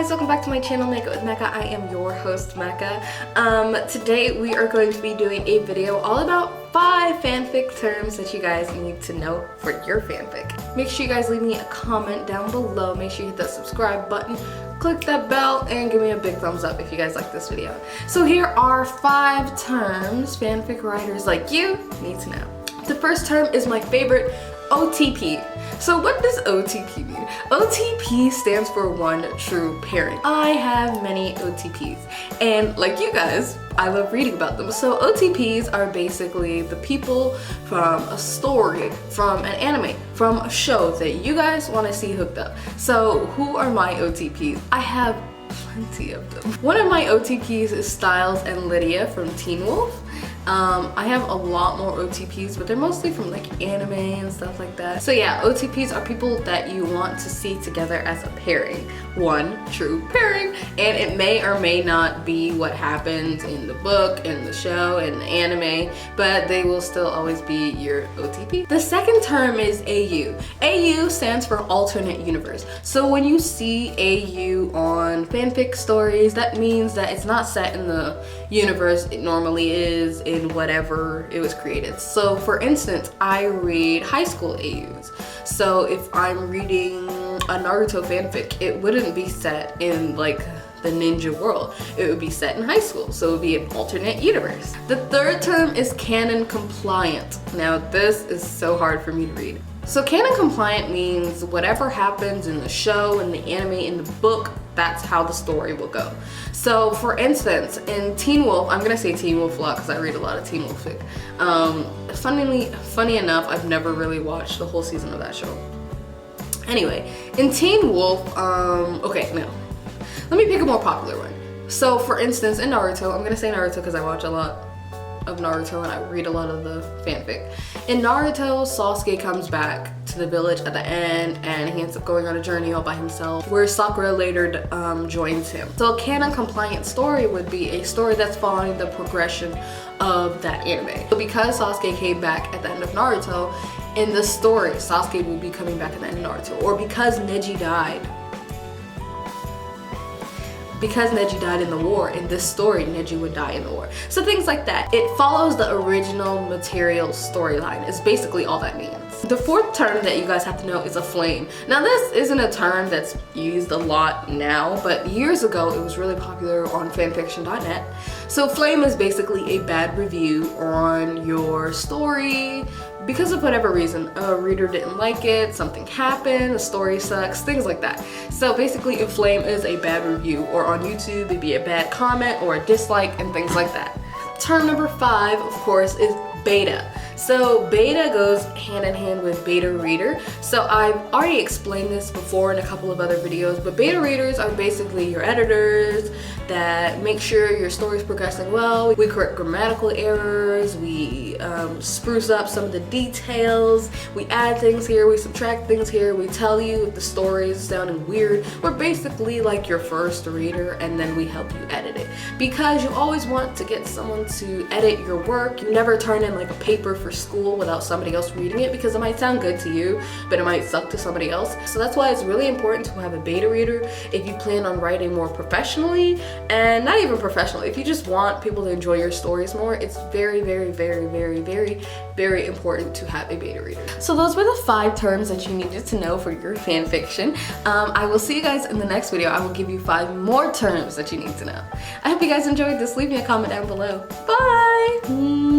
guys, welcome back to my channel, Make It With Mecca. I am your host, Mecca. Today we are going to be doing a video all about 5 fanfic terms that you guys need to know for your fanfic. Make sure you guys leave me a comment down below. Make sure you hit that subscribe button, click that bell, and give me a big thumbs up if you guys like this video. So here are 5 terms fanfic writers like you need to know. The first term is my favorite, OTP. So what does OTP mean? OTP stands for one true pairing. I have many OTPs, and like you guys, I love reading about them. So OTPs are basically the people from a story, from an anime, from a show that you guys want to see hooked up. So who are my OTPs? I have plenty of them. One of my OTPs is Styles and Lydia from Teen Wolf. I have a lot more OTPs, but they're mostly from like anime and stuff like that. So yeah, OTPs are people that you want to see together as a pairing. One true pairing. And it may or may not be what happens in the book, in the show, in the anime, but they will still always be your OTP. The second term is AU. AU stands for alternate universe. So when you see AU on fanfic stories, that means that it's not set in the universe it normally is, in whatever it was created. So for instance, I read high school AUs. So if I'm reading a Naruto fanfic, it wouldn't be set in like the ninja world. It would be set in high school, so it would be an alternate universe. The third term is Canon Compliant. Now this is so hard for me to read. So Canon Compliant means whatever happens in the show, in the anime, in the book, that's how the story will go. So for instance, in Teen Wolf, I'm gonna say Teen Wolf a lot because I read a lot of Teen Wolf fic. Funny enough, I've never really watched the whole season of that show. Anyway, in Teen Wolf, okay, no. Let me pick a more popular one. So for instance, in Naruto, I'm gonna say Naruto because I watch a lot of Naruto and I read a lot of the fanfic. In Naruto, Sasuke comes back to the village at the end and he ends up going on a journey all by himself, where Sakura later joins him. So a canon compliant story would be a story that's following the progression of that anime. So because Sasuke came back at the end of Naruto, in the story, Sasuke will be coming back at the end of Naruto. Or because Neji died. Because Neji died in the war, in this story, Neji would die in the war. So things like that. It follows the original material storyline, is basically all that means. The fourth term that you guys have to know is a flame. Now this isn't a term that's used a lot now, but years ago it was really popular on fanfiction.net. So flame is basically a bad review on your story because of whatever reason. A reader didn't like it, something happened, the story sucks, things like that. So basically a flame is a bad review, or on YouTube it'd be a bad comment or a dislike and things like that. Term number 5, of course, is beta. So beta goes hand in hand with beta reader. So I've already explained this before in a couple of other videos, but beta readers are basically your editors that make sure your story is progressing well. We correct grammatical errors, we spruce up some of the details, we add things here, we subtract things here, we tell you if the story is sounding weird. We're basically like your first reader, and then we help you edit it. Because you always want to get someone to edit your work. You never turn in like a paper for school without somebody else reading it, because it might sound good to you, but it might suck to somebody else. So that's why it's really important to have a beta reader if you plan on writing more professionally, and not even professionally. If you just want people to enjoy your stories more, it's very, very, very, very, very, very important to have a beta reader. So those were the 5 terms that you needed to know for your fan fiction. I will see you guys in the next video. I will give you 5 more terms that you need to know. I hope you guys enjoyed this. Leave me a comment down below. Bye!